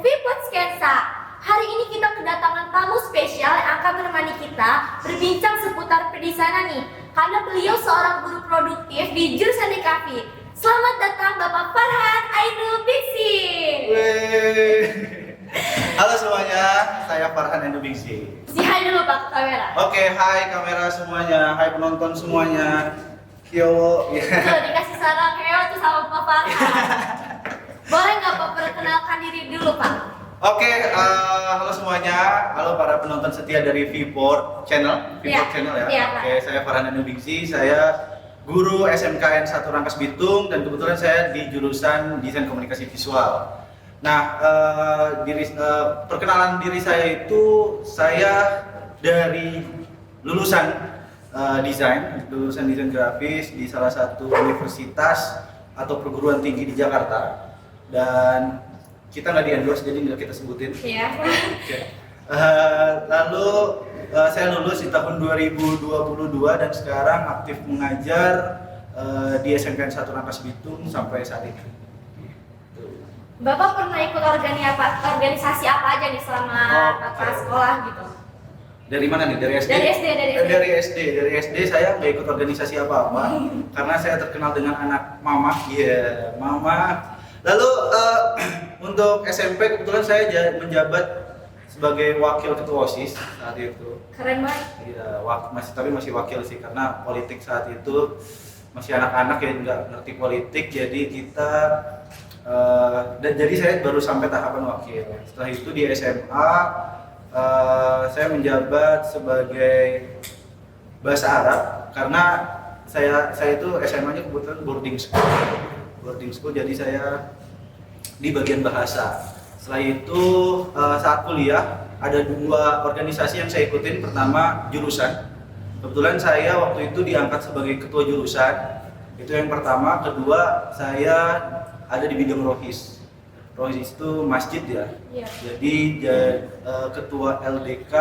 Vipot Skensa. Hari ini kita kedatangan tamu spesial yang akan menemani kita berbincang seputar pedesaan nih. Karena beliau seorang guru produktif di jurusan DKV. Selamat datang Bapak Farhan Ainul Biksi. Halo semuanya, saya Farhan Ainul Biksi. Si hai dulu Pak ke kamera. Oke, hai kamera semuanya, hai penonton semuanya. Yo, ya. Tuh dikasih sarang heo tuh sama Pak Farhan. Boleh nggak Pak perkenalkan diri dulu Pak? Oke, halo semuanya, halo para penonton setia dari Vport Channel, Iya, Channel ya. iya, Oke, saya Farhan Ainul Biksi, saya guru SMKN 1 Rangkas Bitung dan kebetulan saya di jurusan Desain Komunikasi Visual. Nah, perkenalan diri saya itu saya dari lulusan lulusan desain grafis di salah satu universitas atau perguruan tinggi di Jakarta, dan kita nggak di-endorse jadi nggak kita sebutin. Iya. Oke. Lalu saya lulus di tahun 2022 dan sekarang aktif mengajar di SMKN 1 Rangkas Bitung sampai saat ini. Bapak pernah ikut organisasi apa aja nih selama Bapak sekolah gitu? Dari mana nih? Dari SD? Dari SD saya nggak ikut organisasi apa-apa karena saya terkenal dengan anak mama. Iya, mama. Lalu untuk SMP kebetulan saya menjabat sebagai wakil ketua OSIS saat itu. Keren banget. Iya, masih wakil sih karena politik saat itu masih anak-anak ya, nggak ngerti politik, jadi kita dan jadi saya baru sampai tahapan wakil. Setelah itu di SMA saya menjabat sebagai bahasa Arab karena saya itu SMA-nya kebetulan boarding school, jadi saya di bagian bahasa. Setelah itu saat kuliah ada 2 organisasi yang saya ikutin. Pertama jurusan, kebetulan saya waktu itu diangkat sebagai ketua jurusan, itu yang pertama. Kedua saya ada di bidang rohis itu masjid ya. Iya. Jadi ketua LDK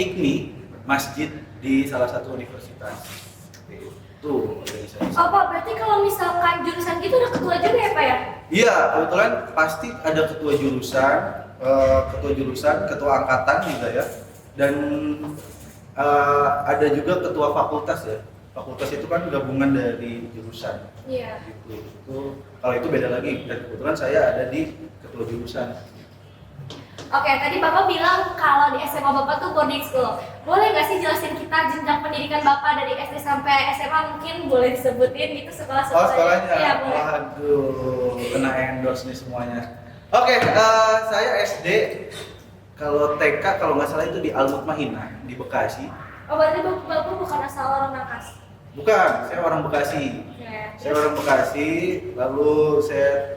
IKMI masjid di salah satu universitas. Itu organisasi. Oh Pak, berarti kalau misalkan jurusan gitu udah ketua juga ya Pak ya? Iya, kebetulan pasti ada ketua jurusan, ketua angkatan juga ya, dan ada juga ketua fakultas ya. Fakultas itu kan gabungan dari jurusan. Iya. Itu kalau itu beda lagi, dan kebetulan saya ada di ketua jurusan. Oke, tadi Bapak bilang kalau di SMA Bapak tuh boarding school. Boleh nggak sih jelasin kita jenjang pendidikan Bapak dari SD sampai SMA, mungkin boleh disebutin gitu sekolah-sekolahnya? Oh, sekolahnya? Iya, boleh. Waduh, kena endorse nih semuanya. Oke, saya SD, kalau TK kalau nggak salah itu di Al Mutmainah di Bekasi. Oh, berarti Bapak bukan asal orang Nangkas? Bukan, saya orang Bekasi. Ya. Saya orang Bekasi, lalu saya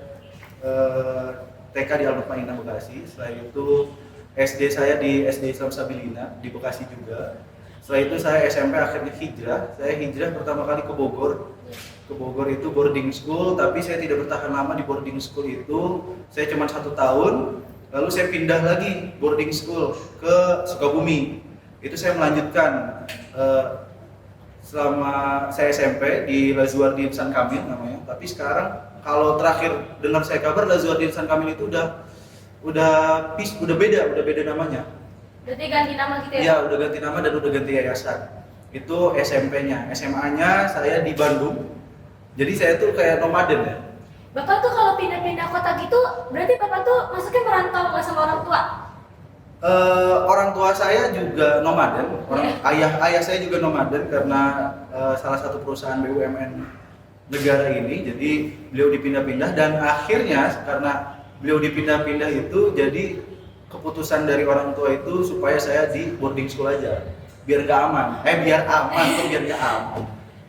TK di Al Mutmainah Bekasi. Setelah itu SD saya di SD Islam Sabilina di Bekasi juga. Setelah itu saya SMP akhirnya hijrah. Saya hijrah pertama kali ke Bogor. Ke Bogor itu boarding school, tapi saya tidak bertahan lama di boarding school itu. Saya cuma 1 tahun, lalu saya pindah lagi boarding school ke Sukabumi. Itu saya melanjutkan selama saya SMP di Lazuardi Insan Kamil namanya. Tapi sekarang kalau terakhir dengar saya kabar Lazuardi Insan Kamil itu udah beda namanya. Berarti ganti nama gitu ya? Iya, udah ganti nama dan udah ganti yayasan. Itu SMP-nya. SMA-nya saya di Bandung. Jadi saya tuh kayak nomaden ya. Bapak tuh kalau pindah-pindah kota gitu, berarti Bapak tuh maksudnya merantau nggak sama orang tua? Orang tua saya juga nomaden, ayah saya juga nomaden karena salah satu perusahaan BUMN negara ini, jadi beliau dipindah-pindah dan akhirnya karena beliau dipindah-pindah itu jadi keputusan dari orang tua itu supaya saya di boarding school aja biar aman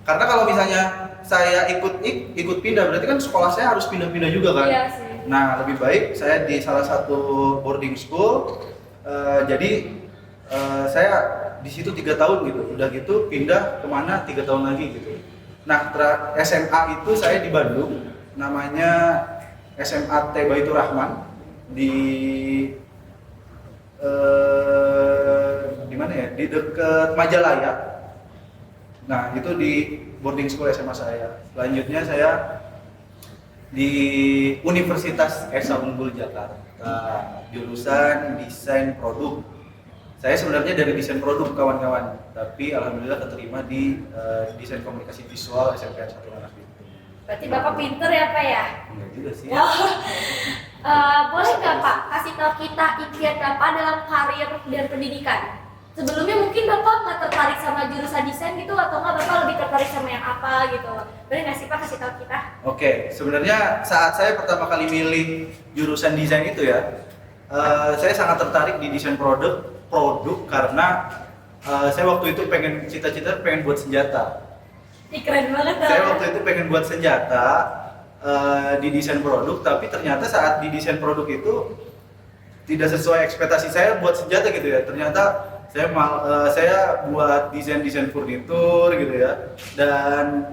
karena kalau misalnya saya ikut pindah berarti kan sekolah saya harus pindah-pindah juga kan. Iya sih. Nah lebih baik saya di salah satu boarding school. Jadi saya di situ 3 tahun gitu, udah gitu pindah kemana 3 tahun lagi gitu. Nah SMA itu saya di Bandung, namanya SMA T Baitur Rahman di mana ya? Di dekat Majalaya. Nah itu di boarding school SMA saya. Selanjutnya saya di Universitas Esa Unggul Jakarta, jurusan desain produk. Saya sebenarnya dari desain produk kawan-kawan, tapi alhamdulillah keterima di desain komunikasi visual SMK 1 Anak itu. Berarti Bapak pinter ya Pak ya? Enggak juga sih. Boleh nggak Pak kasih tahu kita impian Bapak dalam karir dan pendidikan? Sebelumnya mungkin Bapak nggak tertarik sama jurusan desain gitu, atau nggak Bapak lebih tertarik sama yang apa gitu? Boleh nggak sih Pak kasih tahu kita? Oke, sebenarnya saat saya pertama kali milih jurusan desain itu ya, saya sangat tertarik di desain produk karena saya waktu itu cita-cita pengen buat senjata. Ih, keren banget Saya waktu itu pengen buat senjata di desain produk, tapi ternyata saat di desain produk itu tidak sesuai ekspektasi saya buat senjata gitu ya. Ternyata saya buat desain furnitur gitu ya, dan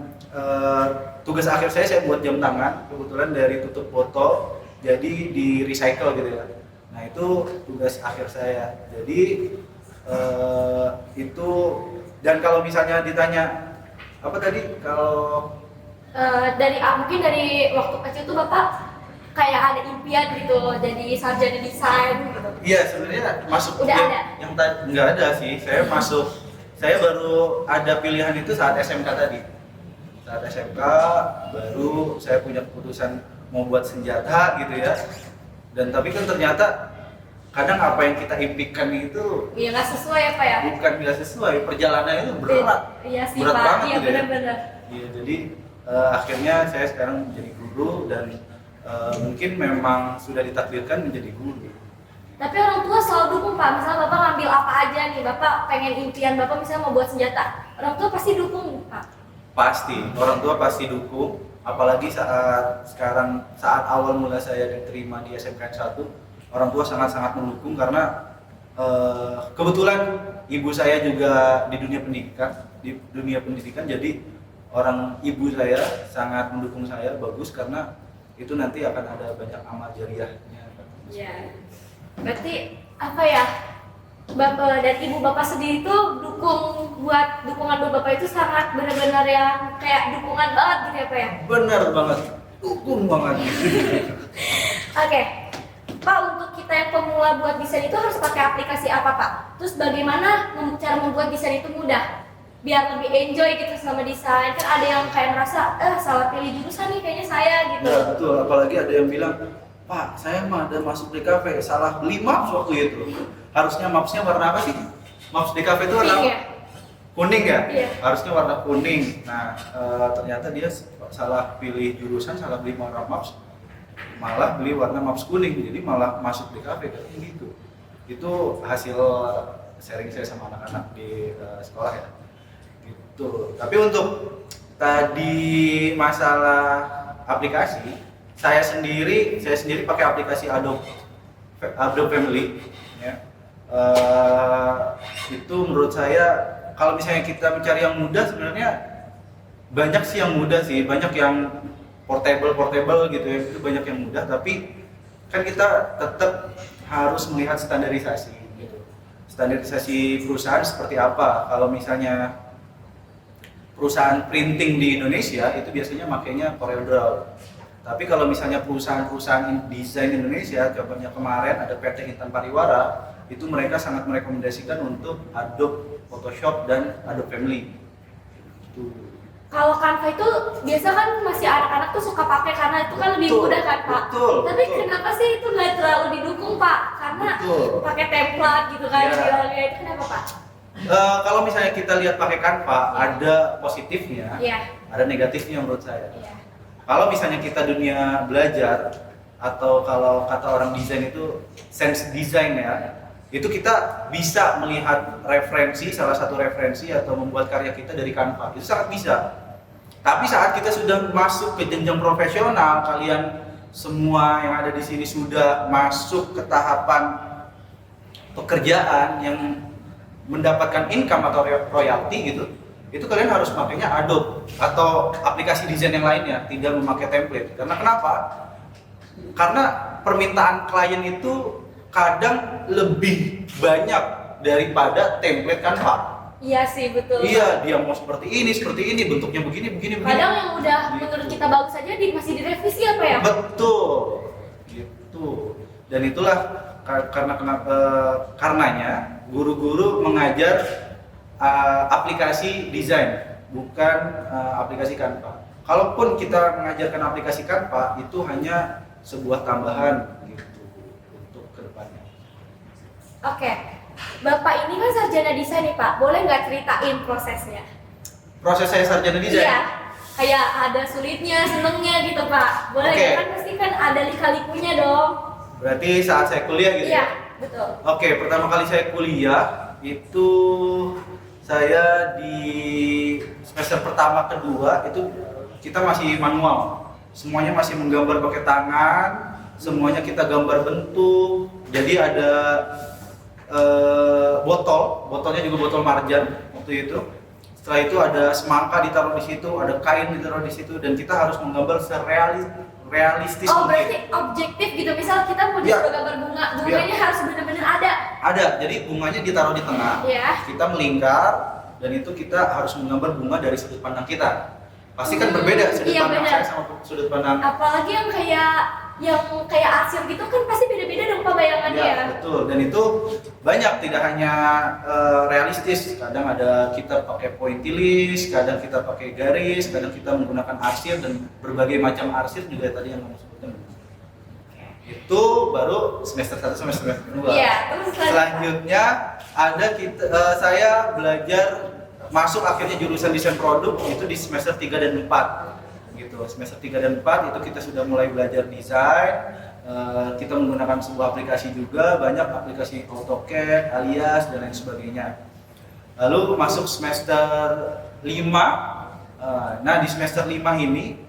tugas akhir saya buat jam tangan, kebetulan dari tutup botol jadi di recycle gitu ya. Nah itu tugas akhir saya. Jadi itu, dan kalau misalnya ditanya apa tadi, kalau mungkin dari waktu kecil tuh Bapak kayak ada impian gitu jadi sarjana desain gitu. iya sebenarnya masuk Udah ada? yang tadi nggak ada sih. Saya baru ada pilihan itu saat SMK tadi. Saat SMK baru saya punya keputusan mau buat senjata gitu ya. Dan tapi kan ternyata kadang apa yang kita impikan itu Iya nggak sesuai ya Pak ya? bukan nggak sesuai, perjalanan itu berat. Iya sih Berat Pak, banget iya gitu ya. benar-benar. Iya, jadi akhirnya saya sekarang menjadi guru dan mungkin memang sudah ditakdirkan menjadi guru. Tapi orang tua selalu dukung Pak, misalnya Bapak ngambil apa aja nih, Bapak pengen impian Bapak misalnya mau buat senjata, orang tua pasti dukung Pak. Pasti, orang tua pasti dukung. Apalagi saat awal mula saya diterima di SMK 1, orang tua sangat-sangat mendukung karena kebetulan ibu saya juga di dunia pendidikan, jadi ibu saya sangat mendukung saya, bagus, karena itu nanti akan ada banyak amal jariahnya. Iya. Berarti apa ya? Bapak dan ibu Bapak sendiri tuh dukungan buat Bapak itu sangat benar-benar yang kayak dukungan banget gitu ya Pak ya? Benar banget, dukung banget. Oke. Pak, untuk kita yang pemula buat desain itu harus pakai aplikasi apa Pak? Terus bagaimana cara membuat desain itu mudah? Biar lebih enjoy gitu sama desain. Kan ada yang kayak merasa, salah pilih jurusan nih kayaknya saya gitu. Nah, betul, apalagi ada yang bilang, Pak, saya mah ada masuk DKV, salah beli maps waktu itu. Harusnya mapsnya warna apa sih? Maps DKV itu warna apa? Iya. Kuning ya? Iya. Harusnya warna kuning. Nah, ternyata dia salah pilih jurusan, salah beli warna maps, malah beli warna maps kuning, jadi malah masuk DKV kayak gitu. Itu hasil sharing saya sama anak-anak di sekolah ya. Gitu. Tapi untuk tadi masalah aplikasi, saya sendiri pakai aplikasi Adobe Family ya. Itu menurut saya kalau misalnya kita mencari yang mudah, sebenarnya banyak sih yang mudah sih, banyak yang portable gitu ya, itu banyak yang mudah, tapi kan kita tetap harus melihat standarisasi gitu. Standarisasi perusahaan seperti apa. Kalau misalnya perusahaan printing di Indonesia itu biasanya makainya CorelDRAW. Tapi kalau misalnya perusahaan desain Indonesia, contohnya kemarin ada PT Intan Pariwara, itu mereka sangat merekomendasikan untuk Adobe Photoshop dan Adobe Family. Itu. Kalau Canva itu biasa kan masih anak-anak tuh suka pakai karena itu kan lebih mudah kan Pak. Tapi kenapa sih itu nggak terlalu didukung Pak? Karena pakai template gitu kan bilangnya, itu kenapa Pak? Kalau misalnya kita lihat pakai Canva, ada positifnya, ada negatifnya menurut saya. Kalau misalnya kita dunia belajar, atau kalau kata orang desain itu sense design ya, itu kita bisa melihat salah satu referensi atau membuat karya kita dari Canva, itu sangat bisa. Tapi saat kita sudah masuk ke jenjang profesional, kalian semua yang ada di sini sudah masuk ke tahapan pekerjaan yang mendapatkan income atau royalti gitu, itu kalian harus makainya Adobe atau aplikasi desain yang lainnya, tidak memakai template. Karena kenapa? Karena permintaan klien itu kadang lebih banyak daripada template Canva. Iya sih, betul. Iya, dia mau seperti ini, bentuknya begini. Kadang yang udah Gitu. menurut kita bagus aja masih direvisi apa ya? Betul, gitu. Dan itulah karenanya guru-guru mengajar aplikasi desain, bukan aplikasi Canva. Kalaupun kita mengajarkan aplikasi Canva, itu hanya sebuah tambahan gitu untuk kedepannya. Oke, Bapak ini kan sarjana desain nih Pak, boleh nggak ceritain prosesnya? Proses saya sarjana desain. Iya, kayak ada sulitnya, senengnya gitu Pak. Boleh Oke. kan pasti kan ada lika-likunya dong. Berarti saat saya kuliah gitu Iya, ya? betul. Oke, pertama kali saya kuliah itu saya di semester pertama kedua itu kita masih manual. Semuanya masih menggambar pakai tangan, semuanya kita gambar bentuk. Jadi ada botolnya juga botol marjan waktu itu. Setelah itu ada semangka ditaruh di situ, ada kain ditaruh di situ, dan kita harus menggambar realistis Oh, mungkin. berarti objektif gitu. Misal kita mau Iya. disuruh gambar bunga, bunganya harus benar-benar ada. Ada, jadi bunganya ditaruh di tengah, Iya. kita melingkar, dan itu kita harus menggambar bunga dari sudut pandang kita. Pasti kan berbeda sudut Iya, pandang benar. saya sama sudut pandang. Apalagi yang kayak arsip gitu kan pasti beda-beda dong Pak bayangannya ya. Betul. Dan itu banyak, tidak hanya realistis. Kadang ada kita pakai pointillis, kadang kita pakai garis, kadang kita menggunakan arsir, dan berbagai macam arsir juga tadi yang kamu sebutkan. Itu baru semester 1 semester 2. Iya, terus Selanjutnya ada saya belajar masuk akhirnya jurusan desain produk itu di semester 3 dan 4 gitu. Semester 3 dan 4 itu kita sudah mulai belajar desain. Kita menggunakan sebuah aplikasi juga, banyak aplikasi AutoCAD, Alias, dan lain sebagainya. Lalu masuk semester 5. Nah, di semester 5 ini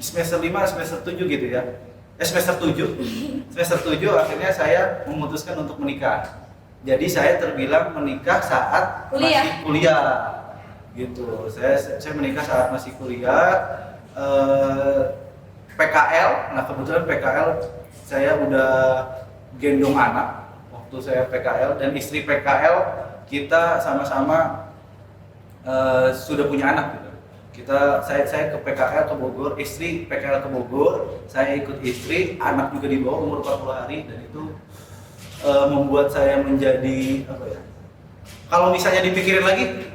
semester 5, semester 7 gitu ya. Semester 7. Semester 7 akhirnya saya memutuskan untuk menikah. Jadi saya terbilang menikah saat Kuliah. masih kuliah. Gitu. Saya menikah saat masih kuliah. PKL. Nah, kebetulan PKL saya udah gendong anak waktu saya PKL, dan istri PKL kita sama-sama sudah punya anak gitu. Saya ke PKL ke Bogor, istri PKL ke Bogor, saya ikut istri, anak juga di bawah umur 40 hari, dan itu membuat saya menjadi apa ya? Kalau misalnya dipikirin lagi,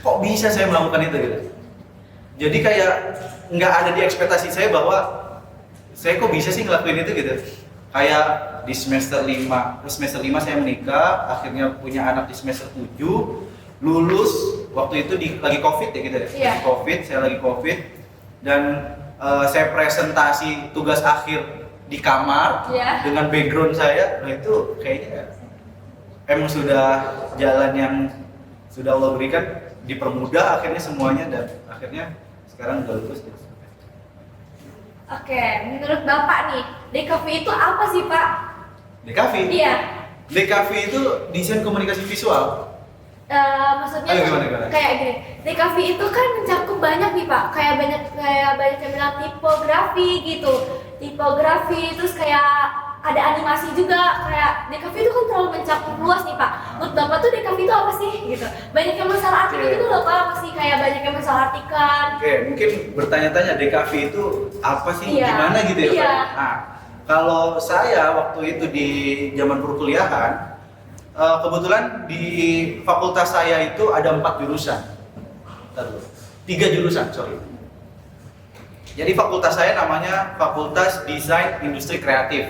kok bisa saya melakukan itu gitu. Jadi kayak nggak ada di ekspektasi saya bahwa saya kok bisa sih ngelakuin itu gitu. Kayak di semester 5 saya menikah, akhirnya punya anak di semester 7, lulus waktu itu lagi Covid ya gitu ya. Iya. Saya lagi Covid, dan saya presentasi tugas akhir di kamar Iya. dengan background saya. Nah, itu kayaknya emang sudah jalan yang sudah Allah berikan, dipermudah akhirnya semuanya, dan akhirnya sekarang udah lulus. Oke, menurut Bapak nih, DKV itu apa sih Pak? DKV? Iya. DKV itu desain komunikasi visual. Maksudnya Ayo, tuh gimana? kayak gini, DKV itu kan mencakup banyak nih Pak, kayak banyak yang bilang tipografi gitu, terus kayak ada animasi juga, kayak DKV itu kan terlalu mencakup luas nih Pak. Menurut Bapak tuh DKV itu apa sih gitu? Banyak yang masalah artikel gitu loh Pak, pasti kayak banyak yang masalah artikan. Oke, mungkin bertanya-tanya DKV itu apa sih, Iya. gimana gitu ya Iya. Pak? Nah, kalau saya waktu itu di zaman perkuliahan, kebetulan di fakultas saya itu ada 4 jurusan. 3 jurusan, sorry. Jadi fakultas saya namanya Fakultas Desain Industri Kreatif.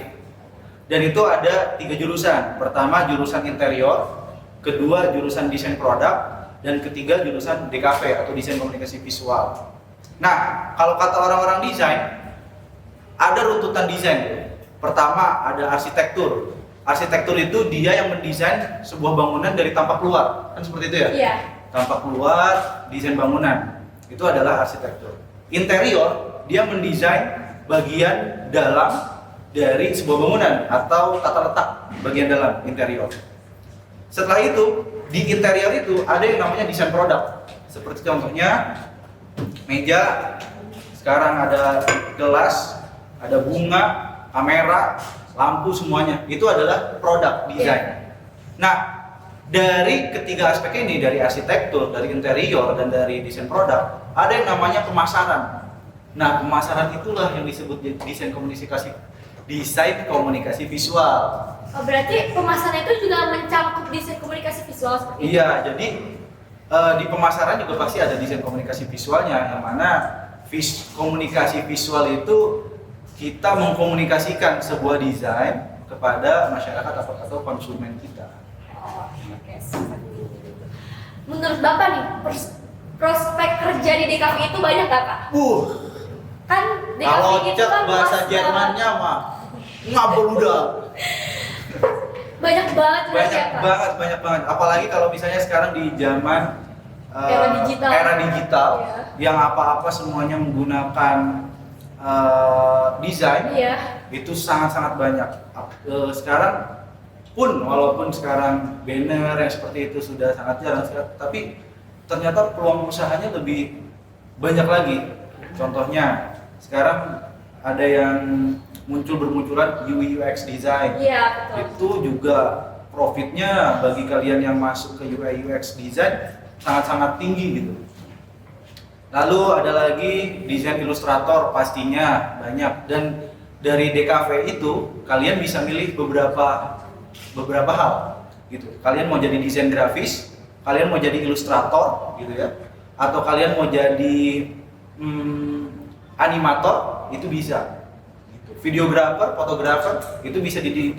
Dan itu ada 3 jurusan. Pertama jurusan interior, kedua jurusan desain produk, dan ketiga jurusan DKV atau desain komunikasi visual. Nah, kalau kata orang-orang desain, ada runtutan desain. Pertama ada arsitektur. Arsitektur itu dia yang mendesain sebuah bangunan dari tampak luar, kan seperti itu ya? Iya. Tampak luar, desain bangunan. Itu adalah arsitektur. Interior, dia mendesain bagian dalam dari sebuah bangunan atau tata letak bagian dalam interior. Setelah itu, di interior itu ada yang namanya desain produk. Seperti contohnya meja, sekarang ada gelas, ada bunga, kamera, lampu, semuanya. Itu adalah produk desain. Nah, dari ketiga aspek ini, dari arsitektur, dari interior, dan dari desain produk, ada yang namanya pemasaran. Nah, pemasaran itulah yang disebut desain komunikasi visual. Oh, berarti pemasaran itu juga mencakup desain komunikasi visual seperti itu? Iya, jadi di pemasaran juga pasti ada desain komunikasi visualnya, yang mana komunikasi visual itu kita mengkomunikasikan sebuah desain kepada masyarakat atau konsumen kita. Oh, oke, seperti itu. Menurut Bapak nih, prospek kerja di DKV itu banyak gak, Pak? Kan DKV Kalau itu cek kan bahasa luas Jermannya mah ngabeludak. banyak banget berarti ya, Pak? Banyak banget. Apalagi kalau misalnya sekarang di zaman Era digital. Iya. Yang apa-apa semuanya menggunakan desain, Iya. itu sangat-sangat banyak. Sekarang pun walaupun sekarang banner yang seperti itu sudah sangat jarang, tapi ternyata peluang usahanya lebih banyak lagi. Contohnya sekarang ada yang bermunculan UI UX design. Iya, betul. Itu juga profitnya bagi kalian yang masuk ke UI UX design sangat-sangat tinggi gitu. Lalu ada lagi desain ilustrator, pastinya banyak, dan dari DKV itu kalian bisa milih beberapa hal gitu. Kalian mau jadi desain grafis, kalian mau jadi ilustrator gitu ya, atau kalian mau jadi animator, itu bisa. Gitu. Videografer, fotografer, itu bisa di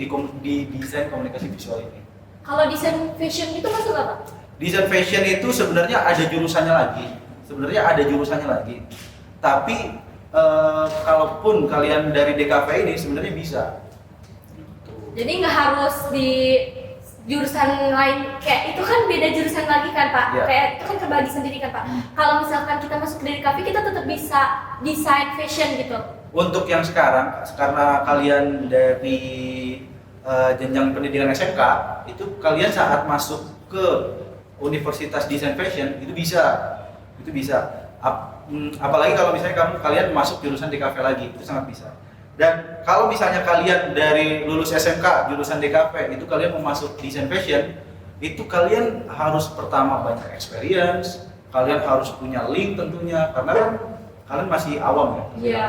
desain komunikasi visual ini. Kalau desain fashion itu masuk apa? Desain fashion itu sebenarnya ada jurusannya lagi. Tapi kalaupun kalian dari DKV ini sebenarnya bisa. Jadi nggak harus di jurusan lain, kayak itu kan beda jurusan lagi kan, Pak? Ya. Kayak itu kan terbagi sendiri kan, Pak? Kalau misalkan kita masuk dari DKV, kita tetap bisa desain fashion gitu. Untuk yang sekarang, karena kalian dari jenjang pendidikan SMK, itu kalian saat masuk ke Universitas Desain Fashion itu bisa. Apalagi kalau misalnya kalian masuk jurusan DKV lagi, itu sangat bisa. Dan kalau misalnya kalian dari lulus SMK jurusan DKV itu kalian mau masuk desain fashion, itu kalian harus pertama banyak experience, kalian harus punya link tentunya, karena kan kalian masih awam ya. Iya.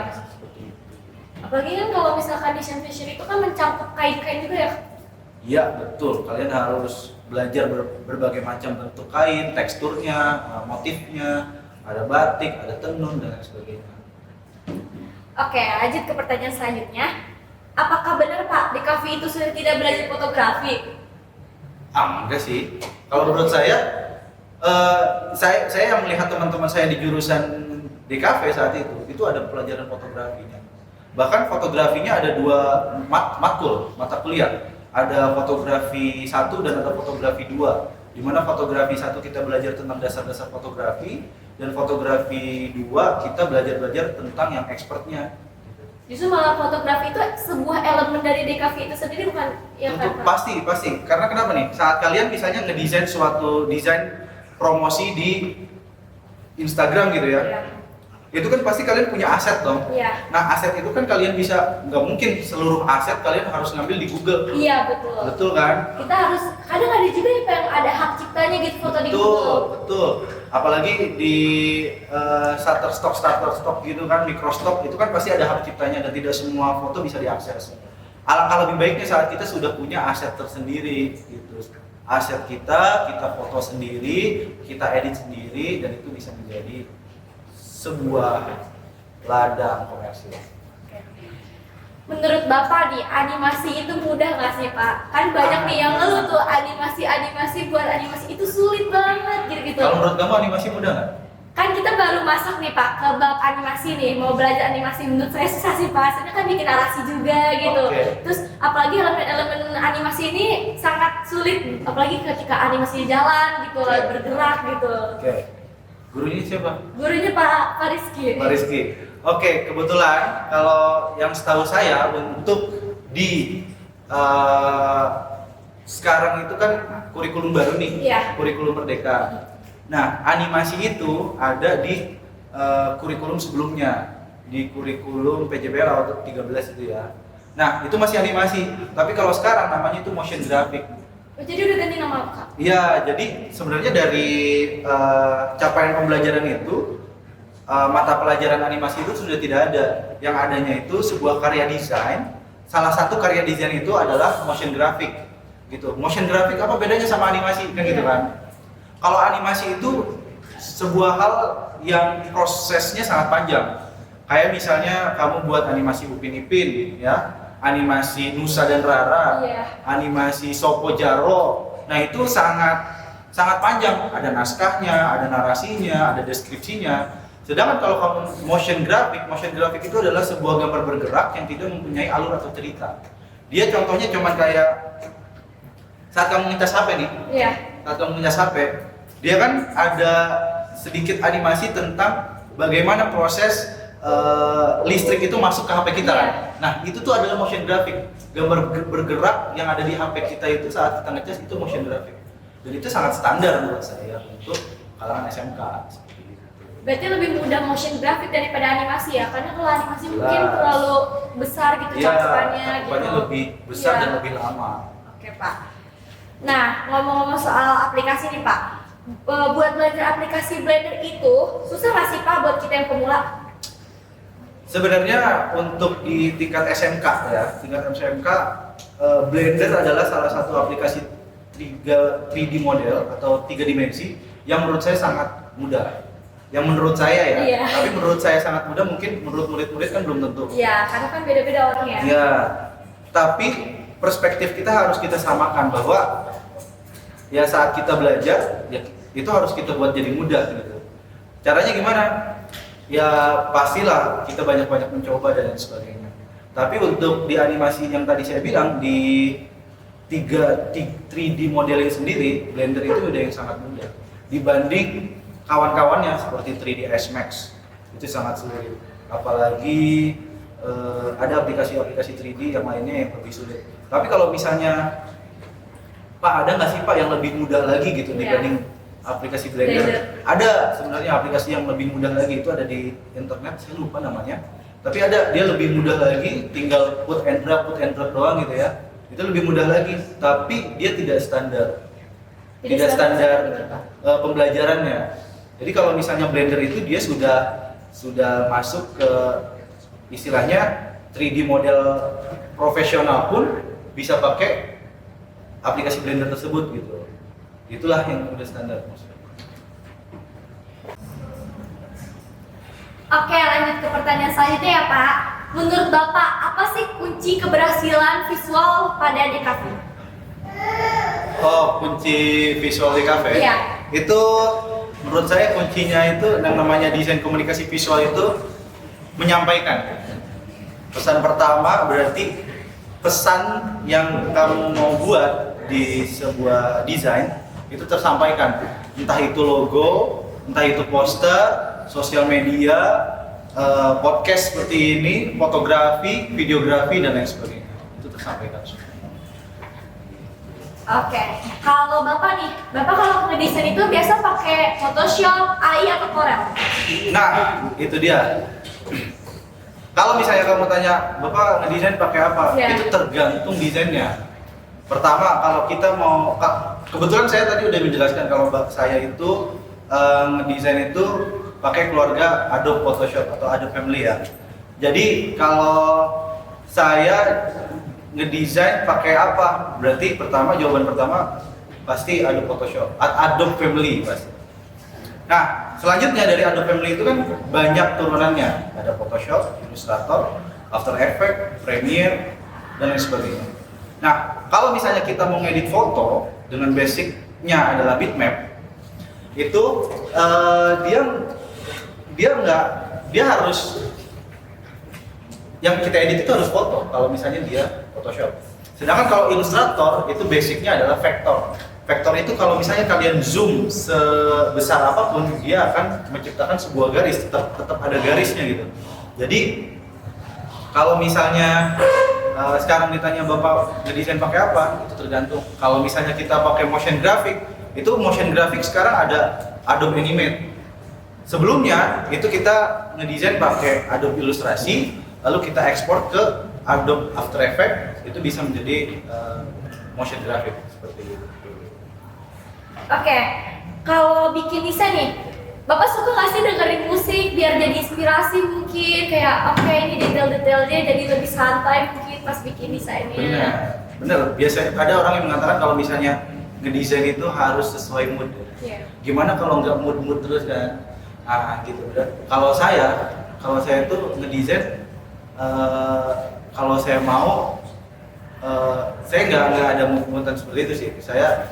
Apalagi kan kalau misalkan desain fashion itu kan mencakup kain-kain juga ya. Iya, betul. Kalian harus belajar berbagai macam bentuk kain, teksturnya, motifnya, ada batik, ada tenun, dan lain sebagainya. Oke, lanjut ke pertanyaan selanjutnya. Apakah benar, Pak, di kafe itu sudah tidak belajar fotografi? Enggak sih. Kalau menurut saya yang melihat teman-teman saya di jurusan DKV saat itu ada pelajaran fotografinya. Bahkan fotografinya ada dua mata kuliah. Ada fotografi 1 dan ada fotografi 2. Di mana fotografi 1 kita belajar tentang dasar-dasar fotografi, dan fotografi 2 kita belajar tentang yang expertnya. Justru malah fotografi itu sebuah elemen dari DKV itu sendiri, bukan ya kan, Pak? Pasti. Karena kenapa nih? Saat kalian misalnya ngedesain suatu desain promosi di Instagram gitu ya. Iya. Itu kan pasti kalian punya aset dong. Iya. Nah, aset itu kan kalian bisa, nggak mungkin seluruh aset kalian harus ngambil di Google. Iya, betul. Betul kan? Kita harus, kadang ada juga yang ada hak ciptanya gitu, foto di Google. Betul. Apalagi di Shutterstock gitu kan, Microstock itu kan pasti ada hak ciptanya dan tidak semua foto bisa diakses. Alangkah lebih baiknya saat kita sudah punya aset tersendiri gitu. Aset kita foto sendiri, kita edit sendiri, dan itu bisa menjadi sebuah ladang komersil. Menurut Bapak nih, animasi itu mudah nggak sih, Pak? Kan banyak nih yang ngeluh tuh animasi buat animasi itu sulit banget gitu. Kalau menurut kamu animasi mudah nggak? Kan kita baru masuk nih, Pak, ke bab animasi nih, mau belajar animasi. Menurut saya susah sih, Pak. Soalnya kan bikin narasi juga gitu. Oke. Terus apalagi elemen-elemen animasi ini sangat sulit, apalagi ketika animasi jalan gitu, bergerak gitu. Oke. Gurunya siapa? Gurunya Pak Rizky. Pak Rizky. Oke, kebetulan kalau yang setahu saya untuk di sekarang itu kan kurikulum baru nih, Iya. kurikulum Merdeka. Nah, animasi itu ada di kurikulum sebelumnya, di kurikulum PJBL atau 13 itu ya. Nah, itu masih animasi. Tapi kalau sekarang namanya itu motion graphic. Oh, jadi udah ganti nama Kak? Iya, jadi sebenarnya dari capaian pembelajaran itu mata pelajaran animasi itu sudah tidak ada. Yang adanya itu sebuah karya desain. Salah satu karya desain itu adalah motion graphic. Gitu. Motion graphic apa bedanya sama animasi kan gitu kan? Kalau animasi itu sebuah hal yang prosesnya sangat panjang. Kayak misalnya kamu buat animasi Upin Ipin ya, animasi Nusa dan Rara, animasi Sopo Jarwo. Nah, itu sangat panjang, ada naskahnya, ada narasinya, ada deskripsinya. Sedangkan kalau kamu motion graphic itu adalah sebuah gambar bergerak yang tidak mempunyai alur atau cerita. Dia contohnya cuman kayak saat kamu ngecas HP nih. Iya. Saat kamu ngecas HP, dia kan ada sedikit animasi tentang bagaimana proses listrik itu masuk ke HP kita. Iya. Nah, itu tuh adalah motion graphic. Gambar bergerak yang ada di HP kita itu saat kita ngecas itu motion graphic. Dan itu sangat standar menurut saya untuk kalangan SMK. Berarti lebih mudah motion graphic daripada animasi ya? Karena kalau animasi mungkin terlalu besar gitu cakupannya gitu. Lebih besar dan lebih lama. Oke Pak. Nah, ngomong-ngomong soal aplikasi nih Pak, buat belajar aplikasi Blender itu susah nggak sih Pak buat kita yang pemula? Sebenarnya untuk di tingkat SMK ya, tingkat SMK, Blender adalah salah satu aplikasi 3D model atau 3 dimensi yang menurut saya sangat mudah. Yang menurut saya ya, tapi menurut saya sangat mudah, mungkin menurut murid-murid kan belum tentu. Iya, karena kan beda-beda orang ya. Iya, tapi perspektif kita harus kita samakan bahwa ya saat kita belajar, ya itu harus kita buat jadi mudah gitu. Caranya gimana? Ya pastilah kita banyak-banyak mencoba dan lain sebagainya. Tapi untuk di animasi yang tadi saya bilang, di 3D modeling sendiri, Blender itu udah yang sangat mudah dibanding kawan-kawannya seperti 3ds Max. Itu sangat sulit, apalagi ada aplikasi-aplikasi 3D yang lainnya yang lebih sulit. Tapi kalau misalnya Pak, ada nggak sih Pak yang lebih mudah lagi gitu dibanding aplikasi Blender? Ada sebenarnya aplikasi yang lebih mudah lagi, itu ada di internet, saya lupa namanya. Tapi ada, dia lebih mudah lagi, tinggal put and drop doang gitu ya. Itu lebih mudah lagi, tapi dia tidak standar. Tidak standar pembelajarannya. Jadi kalau misalnya Blender itu dia sudah masuk ke istilahnya 3D model profesional pun bisa pakai aplikasi Blender tersebut gitu. Itulah yang udah standar maksudnya. Oke, lanjut ke pertanyaan selanjutnya ya Pak. Menurut Bapak, apa sih kunci keberhasilan visual pada DKV? Oh, kunci visual DKV? Iya. Itu menurut saya kuncinya itu yang namanya desain komunikasi visual itu menyampaikan. Pesan pertama berarti pesan yang kamu mau buat di sebuah desain itu tersampaikan. Entah itu logo, entah itu poster, sosial media, podcast seperti ini, fotografi, videografi dan lain sebagainya. Itu tersampaikan. Oke, kalau Bapak nih, Bapak kalau ngedesain itu biasa pakai Photoshop, AI atau Corel? Nah, itu dia. Kalau misalnya kamu tanya, Bapak ngedesain pakai apa? Itu tergantung desainnya. Pertama, kalau kita mau, kebetulan saya tadi udah menjelaskan kalau saya itu ngedesain itu pakai keluarga Adobe Photoshop atau Adobe Family ya. Jadi kalau saya ngedesain pakai apa? Berarti jawaban pertama pasti Adobe Photoshop, Adobe Family pasti. Nah, selanjutnya dari Adobe Family itu kan banyak turunannya. Ada Photoshop, Illustrator, After Effects, Premiere, dan lain sebagainya. Nah, kalau misalnya kita mau ngedit foto dengan basicnya adalah bitmap, itu dia harus yang kita edit itu harus foto. Kalau misalnya dia Photoshop. Sedangkan kalau Illustrator itu basicnya adalah vektor. Vektor itu kalau misalnya kalian zoom sebesar apapun, dia akan menciptakan sebuah garis, tetap ada garisnya gitu. Jadi kalau misalnya sekarang ditanya Bapak ngedesain pakai apa, itu tergantung. Kalau misalnya kita pakai motion graphic, itu motion graphic sekarang ada Adobe Animate. Sebelumnya itu kita ngedesain pakai Adobe Illustrasi, lalu kita ekspor ke Adobe After Effects, itu bisa menjadi motion graphic. seperti itu. Oke, kalau bikin desain nih, Bapak suka nggak sih dengerin musik biar jadi inspirasi mungkin kayak oke, ini detail-detailnya jadi lebih santai mungkin pas bikin desainnya. Bener. Biasanya ada orang yang mengatakan kalau misalnya ngedesain itu harus sesuai mood. Iya. Gimana kalau nggak mood terus kan? Gitu. Dan kalau saya tuh ngedesain kalau saya mau saya nggak ada mood-moodan seperti itu sih. Saya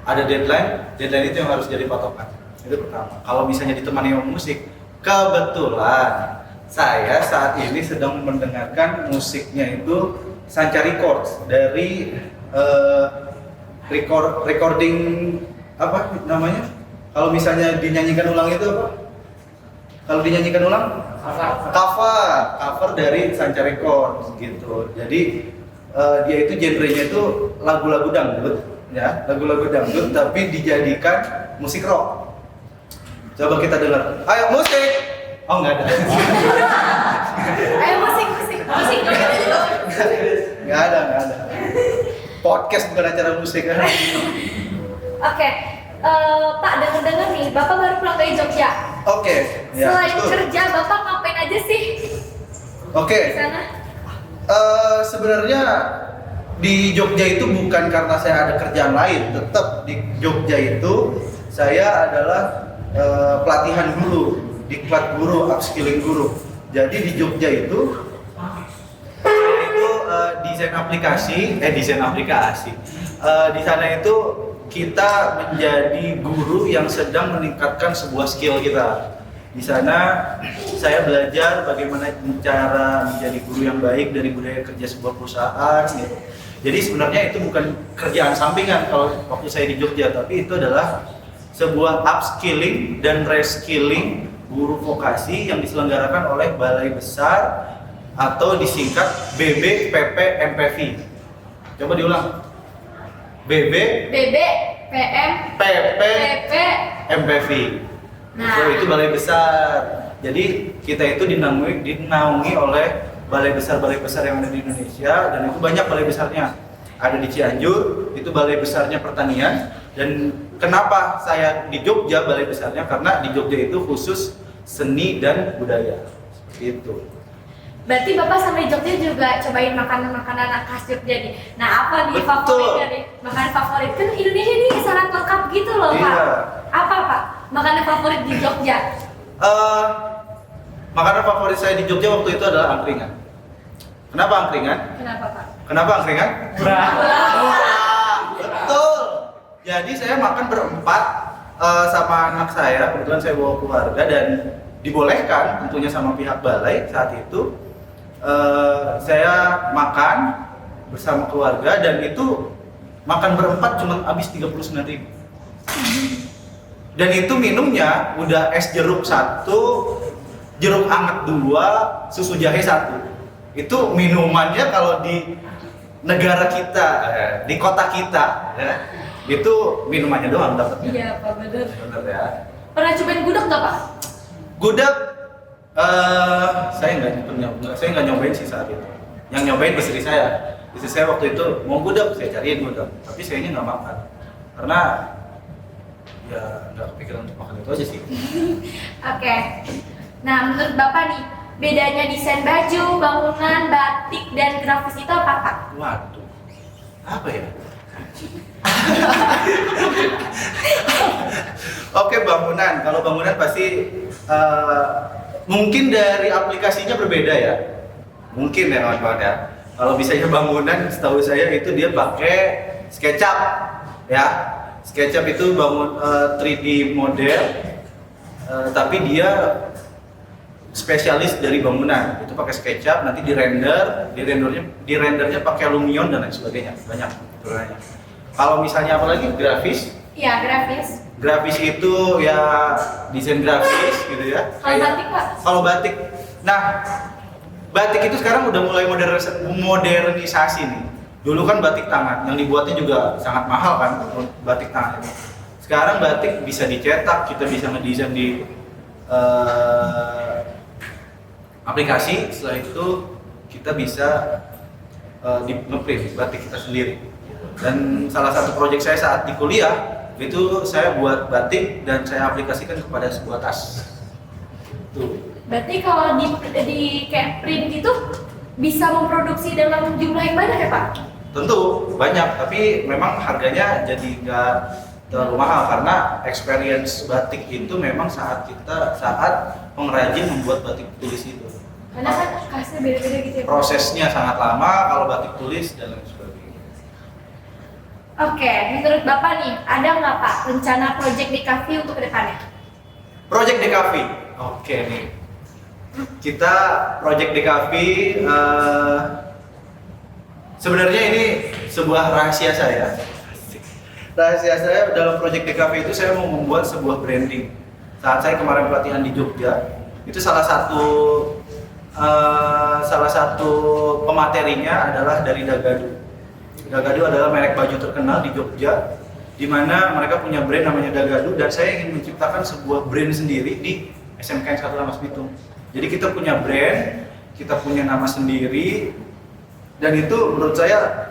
ada deadline itu yang harus jadi patokan. Itu pertama. Kalau misalnya ditemani sama musik, kebetulan saya saat ini sedang mendengarkan musiknya itu Sanca Records dari recording apa namanya? Kalau misalnya dinyanyikan ulang itu apa? Kalau dinyanyikan ulang? Cover dari Sanca Records gitu. Jadi dia itu genrenya itu lagu-lagu dangdut, ya, lagu-lagu dangdut tapi dijadikan musik rock. Coba kita dengar. Ayo musik. Oh enggak ada. Ayo musik. Enggak ada. Podcast bukan acara musik kan. Oke, Pak, dengar nih, Bapak baru pulang dari Jogja. Oke. Ya, Selain betul. kerja, Bapak ngapain aja sih Oke. di sana? Sebenarnya di Jogja itu bukan karena saya ada kerjaan lain. Tetap di Jogja itu saya adalah pelatihan guru, diklat guru, upskilling guru. Jadi di Jogja itu desain aplikasi. Di sana itu kita menjadi guru yang sedang meningkatkan sebuah skill kita. Di sana saya belajar bagaimana cara menjadi guru yang baik dari budaya kerja sebuah perusahaan gitu. Jadi sebenarnya itu bukan kerjaan sampingan kalau waktu saya di Jogja, tapi itu adalah sebuah upskilling dan reskilling guru vokasi yang diselenggarakan oleh Balai Besar atau disingkat BB-PP MPV. Coba diulang. BB PM PP PP. MPV. Nah. So, itu Balai Besar. Jadi kita itu dinaungi oleh balai besar yang ada di Indonesia, dan itu banyak balai besarnya. Ada di Cianjur, itu balai besarnya pertanian. Dan kenapa saya di Jogja balai besarnya? Karena di Jogja itu khusus seni dan budaya. Seperti itu. Berarti Bapak sampai Jogja juga cobain makanan-makanan khas Jogja nih. Nah, apa nih Betul. favoritnya nih? Makanan favorit kan Indonesia ini sangat lengkap gitu loh, Pak. Iya. Apa, Pak? Makanan favorit di Jogja? Makanan favorit saya di Jogja waktu itu adalah angkringan. Kenapa angkringan? Kenapa, Pak? Kenapa angkringan? Betul. Jadi saya makan berempat sama anak saya. Kebetulan saya bawa keluarga dan dibolehkan tentunya sama pihak balai saat itu. Saya makan bersama keluarga dan itu makan berempat cuma habis 39.000. Dan itu minumnya udah es jeruk 1, jeruk anget 2, susu jahe 1. Itu minumannya kalau di negara kita, di kota kita, ya, itu minumannya doang dapatnya. Iya, Pak, bener. Bener ya. Pernah cobain gudeg nggak, Pak? Gudeg, saya nggak nyobain sih saat itu. Yang nyobain istri saya. Istri saya waktu itu mau gudeg, saya cariin gudeg, tapi sayanya nggak makan karena ya nggak kepikiran untuk makan itu aja sih. Oke. Nah, menurut Bapak nih, bedanya desain baju, bangunan, batik, dan grafis itu apa, Pak? Waduh, apa ya? Oke, bangunan. Kalau bangunan pasti mungkin dari aplikasinya berbeda ya. Mungkin ya kawan-kawan ya. Kalau misalnya bangunan, setahu saya itu dia pakai SketchUp ya. SketchUp itu bangun 3D model, tapi dia spesialis dari bangunan. Itu pakai SketchUp, nanti di rendernya pakai Lumion dan lain sebagainya. Banyak turunannya. Kalau misalnya apalagi grafis? Iya, grafis. Grafis itu ya desain grafis gitu ya. Kalau batik, Pak? Kalau batik, nah batik itu sekarang udah mulai modernisasi nih. Dulu kan batik tangan, yang dibuatnya juga sangat mahal kan batik tangan itu. Sekarang batik bisa dicetak, kita bisa ngedesain di aplikasi. Setelah itu kita bisa ngeprint batik kita sendiri. Dan salah satu proyek saya saat di kuliah itu saya buat batik dan saya aplikasikan kepada sebuah tas. Tuh. Berarti kalau di kayak print gitu bisa memproduksi dalam jumlah yang banyak ya Pak? Tentu banyak, tapi memang harganya jadi nggak terlalu mahal karena experience batik itu memang saat pengrajin membuat batik tulis itu. Karena kan khasnya beda-beda gitu ya Pak? Prosesnya sangat lama kalau batik tulis dan lain sebagainya. Oke, menurut Bapak nih, ada nggak Pak rencana proyek di Cafe untuk kedepannya? Project Dekavi. Oke nih. Kita Project Dekavi sebenarnya ini sebuah rahasia saya. Rahasia saya dalam Project Dekavi itu saya mau membuat sebuah branding. Saat saya kemarin pelatihan di Jogja, itu salah satu pematerinya adalah dari Dagadu. Dagadu adalah merek baju terkenal di Jogja, di mana mereka punya brand namanya Dagadu, dan saya ingin menciptakan sebuah brand sendiri di SMKN 1 Rangkas Bitung. Jadi kita punya brand, kita punya nama sendiri, dan itu menurut saya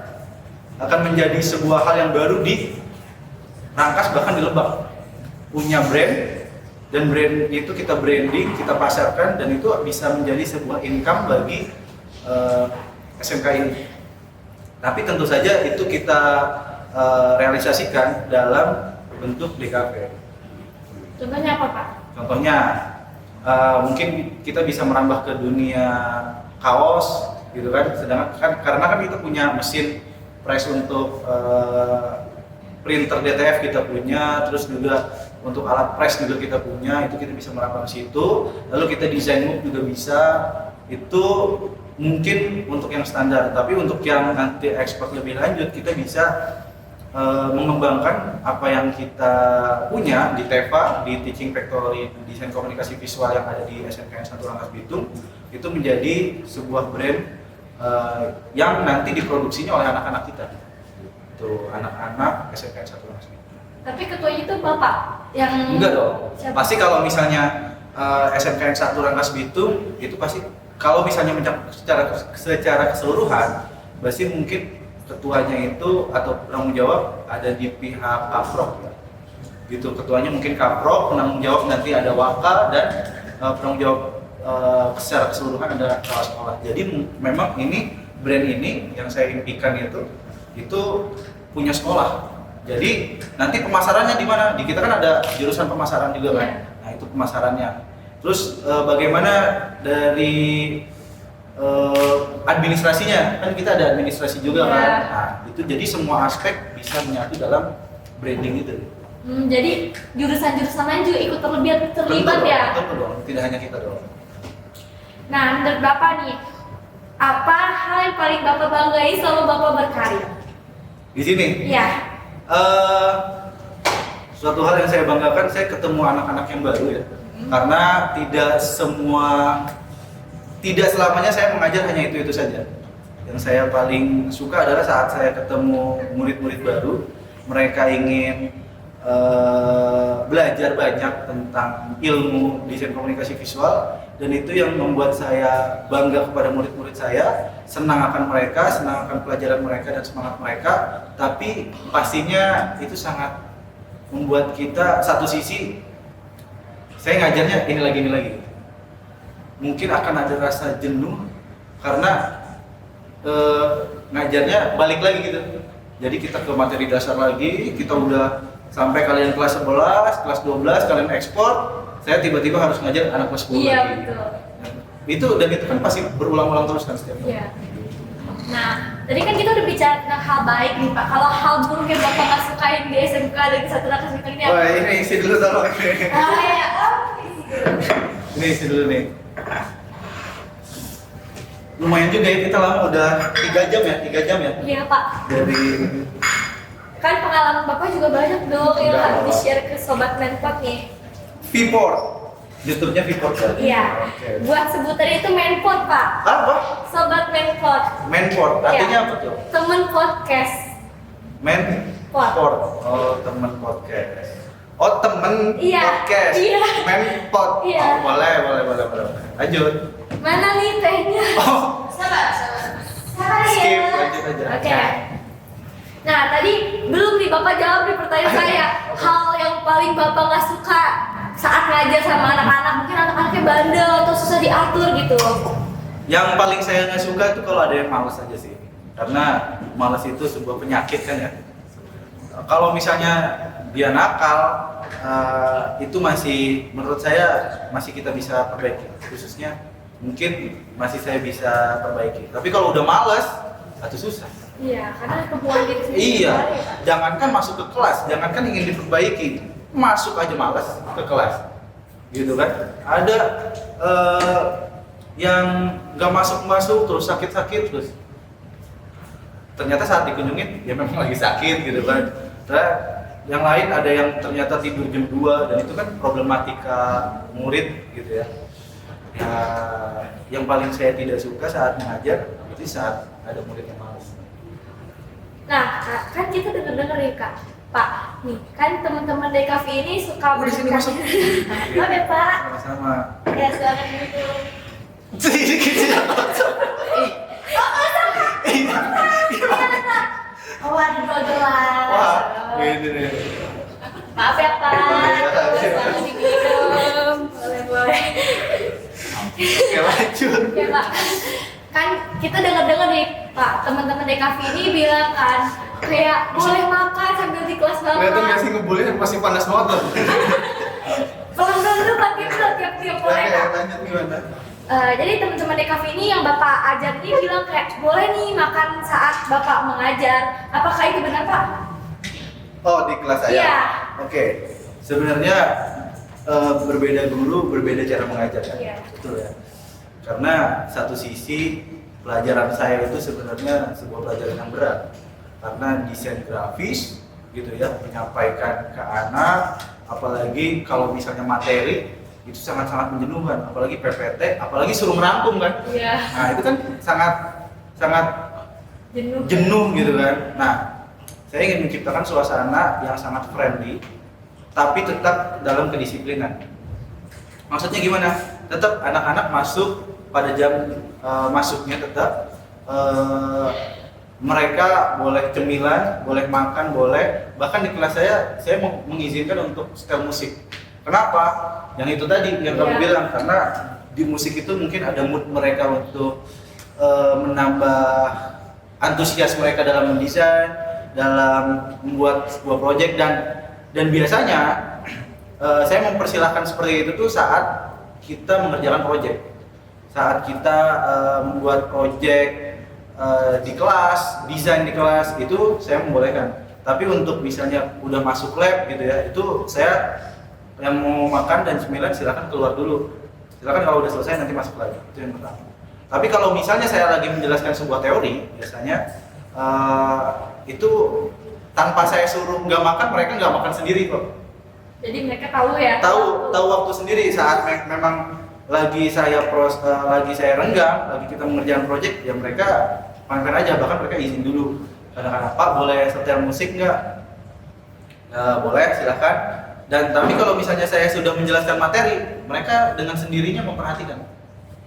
akan menjadi sebuah hal yang baru di Rangkas, bahkan di Lebak. Punya brand, dan brand itu kita branding, kita pasarkan, dan itu bisa menjadi sebuah income bagi SMK ini. Tapi tentu saja itu kita realisasikan dalam bentuk DKV. Contohnya apa Pak? Contohnya mungkin kita bisa merambah ke dunia kaos gitu kan, sedangkan karena kan kita punya mesin press untuk printer DTF kita punya, terus juga untuk alat press juga kita punya, itu kita bisa merambah ke situ. Lalu kita desain move juga bisa, itu mungkin untuk yang standar, tapi untuk yang nanti ekspor lebih lanjut kita bisa mengembangkan apa yang kita punya di TEVA, di Teaching Factory Desain Komunikasi Visual yang ada di SMKN 1 Rangkas Bitung, itu menjadi sebuah brand yang nanti diproduksinya oleh anak-anak kita. Itu anak-anak SMKN 1 Rangkas Bitung. Tapi ketuanya itu Bapak yang... Enggak dong, siapa? pasti kalau misalnya SMKN 1 Rangkas Bitung itu pasti kalau misalnya secara keseluruhan, pasti mungkin ketuanya itu atau penanggung jawab ada di pihak Kaprok ya. Gitu, ketuanya mungkin Kaprok, penanggung jawab nanti ada Waka, dan penanggung jawab secara keseluruhan ada kepala sekolah. Jadi memang ini brand ini yang saya impikan itu punya sekolah. Jadi nanti pemasarannya di mana? Di kita kan ada jurusan pemasaran juga kan. Nah, itu pemasarannya. Terus bagaimana dari administrasinya, kan kita ada administrasi juga kan. Nah, itu jadi semua aspek bisa menyatu dalam branding itu. Jadi jurusan-jurusan lain juga ikut terlibat ya? Tentu dong, tidak hanya kita dong. Nah, menurut Bapak nih, apa hal yang paling Bapak banggai selama Bapak berkarya? Di sini? Iya. Suatu hal yang saya banggakan, saya ketemu anak-anak yang baru ya. Karena tidak selamanya saya mengajar hanya itu saja. Yang saya paling suka adalah saat saya ketemu murid-murid baru, mereka ingin belajar banyak tentang ilmu desain komunikasi visual, dan itu yang membuat saya bangga kepada murid-murid saya, senang akan mereka, senang akan pelajaran mereka dan semangat mereka. Tapi pastinya itu sangat membuat kita satu sisi, saya ngajarnya ini lagi. Mungkin akan ada rasa jenuh karena ngajarnya balik lagi gitu. Jadi kita ke materi dasar lagi, kita udah sampai kalian kelas 11, kelas 12, kalian ekspor, saya tiba-tiba harus ngajar anak kelas 10 iya, lagi. Betul. Itu kan pasti berulang-ulang terus kan setiap tahun. Iya. Nah, tadi kan kita udah bicara tentang hal baik nih Pak. Kalau hal buruk yang Bapak nggak sukain di SMK dari 1 Rangkas Bitung ini apa? Wah, ini isi dulu tolong. Ini isi dulu nih. Lumayan juga ya, kita lama udah 3 jam ya? Iya Pak. Dari Kan pengalaman Bapak juga banyak dong yang Udah. harus di-share ke Sobat Menpot nih. Vport, YouTube-nya Vport kan? Iya. Oke. Buat sebutannya itu Menpot Pak. Apa? Sobat Menpot. Menport, artinya Iya. apa tuh? Temen podcast. Menport. Oh, temen podcast. Oh, temen Iya. podcast. Iya. Menpot. Iya. Oh, boleh. Lanjut. Mana nih tehnya? Oh, Sabar skip, ya. lanjut aja. Oke. Nah, tadi belum nih Bapak jawab di pertanyaan saya. Hal yang paling Bapak nggak suka saat ngajar sama anak-anak, mungkin anak-anaknya bandel atau susah diatur gitu. Yang paling saya nggak suka tuh kalau ada yang malas aja sih, karena malas itu sebuah penyakit kan ya. Kalau misalnya dia nakal, itu masih menurut saya masih kita bisa perbaiki, khususnya mungkin masih saya bisa perbaiki. Tapi kalau udah malas, itu susah. Iya, karena kebuang diri sendiri. Iya, jangankan masuk ke kelas, jangankan ingin diperbaiki, masuk aja malas ke kelas, gitu kan? Ada yang nggak masuk terus sakit terus. Ternyata saat dikunjungin, ya memang lagi sakit gitu kan. Nah, yang lain ada yang ternyata tidur jam 2 dan itu kan problematika murid gitu ya. Ya, yang paling saya tidak suka saat mengajar itu saat ada murid yang malas. Nah, kan kita dengar nih Kak, Pak, nih kan teman-teman DKV ini suka Di sini masuk. Maaf ya Pak. Sama-sama. Ya, silakan duduk. Oh, ada gelas. Wah, ini nih. Maaf ya Pak. Silakan diminum. Boleh. Oke, lanjut. Oke Pak. Kan kita dengar-dengar nih Pak, teman-teman DKV ini bilang kan kayak boleh makan sambil di kelas Bapak. Kelihatan nggak sih ngebully masih panas banget loh. Pelan-pelan dulu Pak, tiap-tiap boleh Oke, Pak. lanjut gimana? Jadi teman-teman DKV ini yang Bapak ajar ini bilang kayak boleh nih makan saat Bapak mengajar. Apakah itu benar Pak? Oh, di kelas saya? Iya. Oke, sebenarnya berbeda guru, berbeda cara mengajar kan? Iya. Betul ya. Karena satu sisi pelajaran saya itu sebenarnya sebuah pelajaran yang berat. Karena desain grafis gitu ya, menyampaikan ke anak, apalagi kalau misalnya materi itu sangat-sangat menjenuhkan, apalagi PPT, apalagi suruh merangkum kan. Iya. Nah, itu kan sangat jenuh gitu kan. Nah, saya ingin menciptakan suasana yang sangat friendly tapi tetap dalam kedisiplinan. Maksudnya gimana? Tetap anak-anak masuk pada jam masuknya, tetap mereka boleh cemilan, boleh makan, boleh. Bahkan di kelas saya mengizinkan untuk setel musik. Kenapa? Yang itu tadi yang kamu bilang, karena di musik itu mungkin ada mood mereka untuk menambah antusias mereka dalam mendesain, dalam membuat sebuah proyek, dan biasanya saya mempersilahkan seperti itu tuh saat kita mengerjakan proyek, saat kita membuat proyek di kelas, desain di kelas, itu saya membolehkan. Tapi untuk misalnya udah masuk lab gitu ya, itu saya yang mau makan dan cemilan silakan keluar dulu. Silakan kalau udah selesai nanti masuk lagi. Itu yang pertama. Tapi kalau misalnya saya lagi menjelaskan sebuah teori, biasanya itu tanpa saya suruh nggak makan, mereka nggak makan sendiri kok. Jadi mereka tahu ya. Tahu waktu sendiri saat memang lagi saya renggang, lagi kita mengerjakan proyek, ya mereka main aja, bahkan mereka izin dulu. Kadang-kadang Pak boleh setel musik nggak? Boleh, silakan. Dan tapi kalau misalnya saya sudah menjelaskan materi, mereka dengan sendirinya memperhatikan.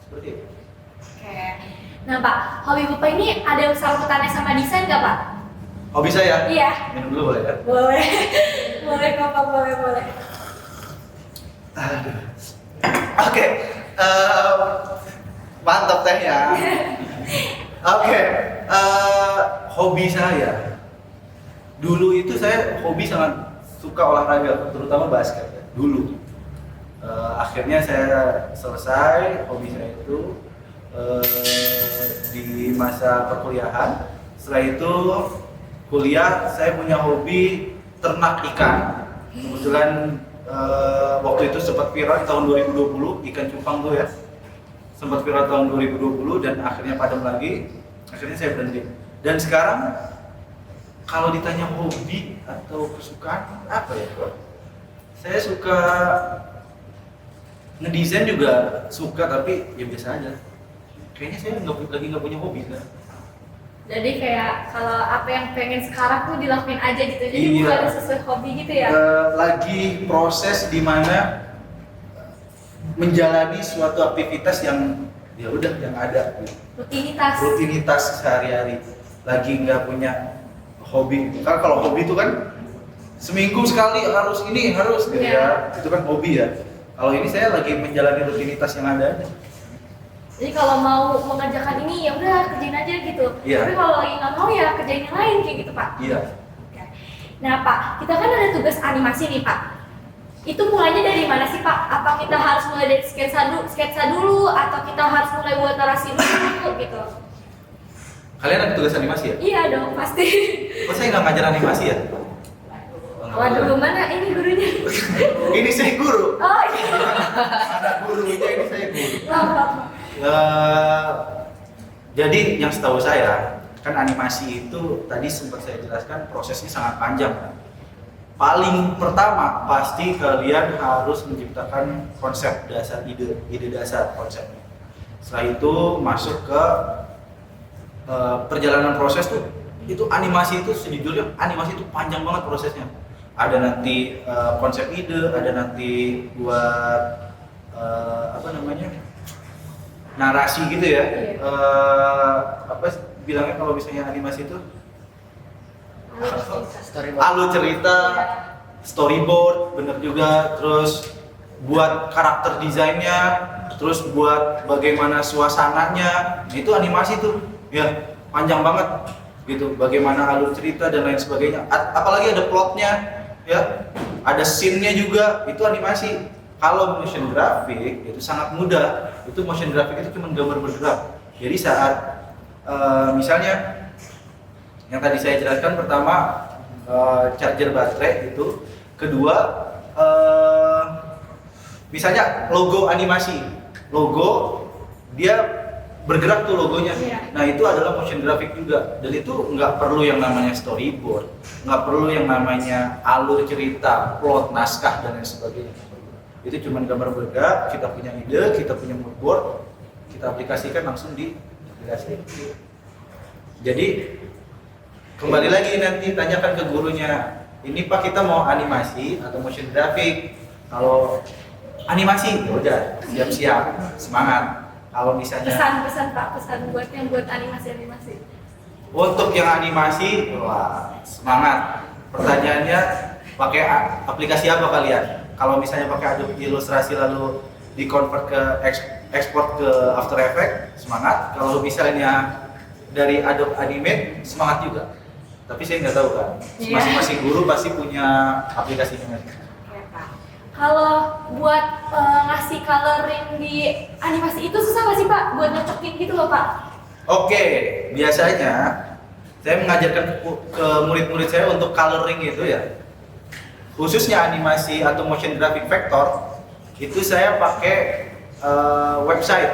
Seperti itu. Oke. Nah Pak, hobi Bapak ini ada sangkutannya sama desain nggak Pak? Hobi saya? Iya. Minum dulu boleh ya? Boleh. Boleh kok Pak, boleh. Aduh. Oke. Mantap tehnya. Oke. Hobi saya. Dulu itu saya hobi sangat suka olahraga, terutama basket ya, dulu. Akhirnya saya selesai hobi saya itu di masa perkuliahan. Setelah itu kuliah, saya punya hobi ternak ikan. Kebetulan waktu itu sempat viral di tahun 2020, ikan cupang tuh ya. Sempat viral tahun 2020 dan akhirnya padam lagi. Akhirnya saya berhenti. Dan sekarang kalau ditanya hobi atau kesukaan apa ya Pak? Saya suka ngedesain juga suka, tapi ya biasa aja. Kayaknya saya nggak punya hobi kan. Jadi kayak kalau apa yang pengen sekarang tuh dilakuin aja gitu. Jadi Iya. bukan ada sesuai hobi gitu ya. Lagi proses di mana menjalani suatu aktivitas yang ya udah yang ada gitu. Rutinitas. Rutinitas sehari-hari. Lagi nggak punya hobi. Kan kalau hobi itu kan seminggu sekali harus ini harus gitu ya. Itu kan hobi ya. Kalau ini saya lagi menjalani rutinitas yang ada. Jadi kalau mau mengerjakan ini ya udah kerjain aja gitu. Iya. Tapi kalau lagi nggak mau ya kerjain yang lain kayak gitu Pak. Iya. Oke. Nah Pak, kita kan ada tugas animasi nih Pak. Itu mulainya dari mana sih Pak? Apa kita harus mulai dari sketsa dulu atau kita harus mulai buat narasi dulu gitu? Kalian ada tugas animasi ya? Iya dong pasti. Kok saya nggak ngajar animasi ya? Waduh, mana ini gurunya? Ini saya guru. Oh iya. Anak gurunya ini saya guru. Maaf. Jadi yang setahu saya kan animasi itu tadi sempat saya jelaskan prosesnya sangat panjang. Paling pertama pasti kalian harus menciptakan konsep dasar ide dasar konsepnya. Setelah itu masuk ke perjalanan proses tuh. Itu animasi itu sejujurnya animasi itu panjang banget prosesnya. Ada nanti konsep ide, ada nanti buat narasi gitu ya. Apa bilangnya kalau misalnya animasi itu alur cerita, storyboard, bener juga. Terus buat karakter desainnya, terus buat bagaimana suasananya, itu animasi tuh, ya panjang banget gitu. Bagaimana alur cerita dan lain sebagainya. Apalagi ada plotnya, ya, ada scene-nya juga, itu animasi. Kalau motion graphic itu sangat mudah. Itu motion graphic itu cuma gambar bergerak. Jadi saat misalnya yang tadi saya jelaskan, pertama charger baterai itu, kedua misalnya logo animasi, logo dia bergerak tuh logonya. Nah itu adalah motion graphic juga, dan itu nggak perlu yang namanya storyboard, nggak perlu yang namanya alur cerita, plot, naskah dan lain sebagainya. Itu cuma gambar bergerak, kita punya ide, kita punya mood board, kita aplikasikan langsung di aplikasi. Jadi kembali lagi nanti tanyakan ke gurunya, ini Pak kita mau animasi atau motion graphic? Kalau animasi, ya udah siap-siap, semangat. Kalau misalnya Pesan Pak, pesan buat yang buat animasi. untuk yang animasi, wah semangat. Pertanyaannya pakai aplikasi apa kalian? Kalau misalnya pakai Adobe Illustrasi lalu di-convert ke ekspor ke After Effects, semangat. Kalau misalnya dari Adobe Animate, semangat juga. Tapi saya nggak tahu kan, masing-masing guru pasti punya aplikasinya. Oke Pak. Kalau buat ngasih coloring di animasi itu susah nggak sih Pak? Buat nyocokin gitu loh Pak. Oke, biasanya saya mengajarkan ke murid-murid saya untuk coloring itu ya. Khususnya animasi atau motion graphic vector, itu saya pakai website.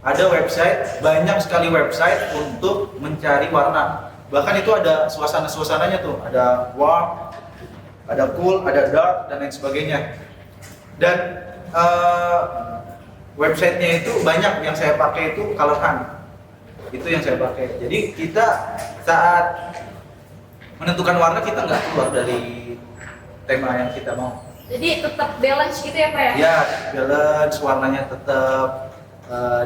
Ada website, banyak sekali website untuk mencari warna. Bahkan itu ada suasana-suasananya tuh, ada warm, ada cool, ada dark dan lain sebagainya. Dan websitenya itu banyak, yang saya pakai itu Color Hunt. Itu yang saya pakai. Jadi kita saat menentukan warna kita nggak keluar dari tema yang kita mau. Jadi tetap balance gitu ya Pak ya? Ya, balance, warnanya tetap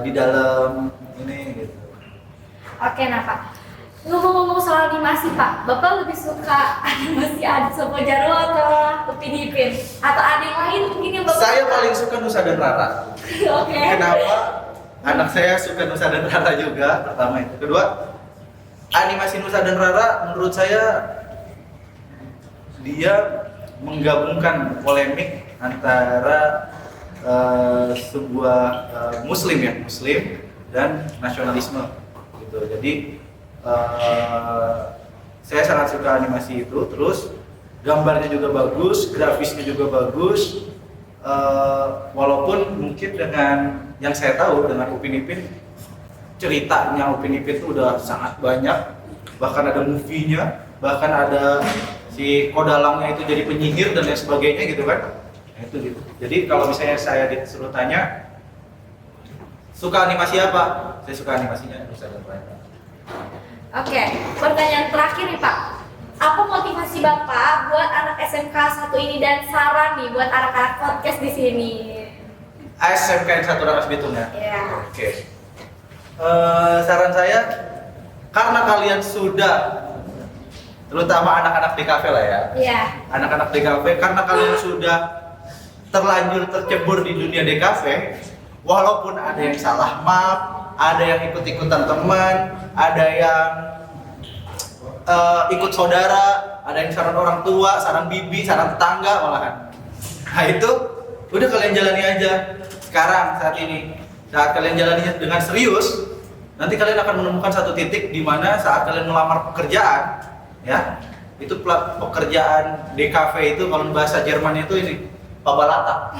di dalam ini gitu. Oke nah Pak, ngomong-ngomong soal animasi Pak, Bapak lebih suka animasi Adit Sopo Jarwo atau Upin Ipin? Atau ada yang lain mungkin yang Bapak Saya suka? paling suka Nusa dan Rara. Oke. Kenapa? Anak saya suka Nusa dan Rara juga, pertama itu. Kedua, animasi Nusa dan Rara menurut saya dia menggabungkan polemik antara sebuah muslim dan nasionalisme gitu. Jadi saya sangat suka animasi itu. Terus gambarnya juga bagus, grafisnya juga bagus. Walaupun mungkin dengan yang saya tahu dengan Upin Ipin, ceritanya Upin Ipin itu udah sangat banyak, bahkan ada movie-nya, bahkan ada si Kodalangnya itu jadi penyihir dan lain sebagainya gitu kan. Nah, itu gitu. Jadi kalau misalnya saya disuruh tanya suka animasi apa? Saya suka animasinya Nusa dan Rara. Oke, pertanyaan terakhir nih Pak. Apa motivasi Bapak buat anak SMK 1 ini dan saran nih buat anak-anak podcast di sini? SMK yang 1 Rangkas Bitung ya? Iya. Oke. Saran saya, karena kalian sudah terutama anak-anak DKV lah ya. Iya. Anak-anak DKV, karena kalian sudah terlanjur tercebur di dunia DKV, walaupun ada yang salah map, ada yang ikut-ikutan teman, ada yang ikut saudara, ada yang saran orang tua, saran bibi, saran tetangga malahan. Nah itu udah kalian jalani aja. Sekarang saat kalian jalaninya dengan serius, nanti kalian akan menemukan satu titik di mana saat kalian melamar pekerjaan, ya, itu pekerjaan DKV itu kalau bahasa Jerman itu ini pabalata.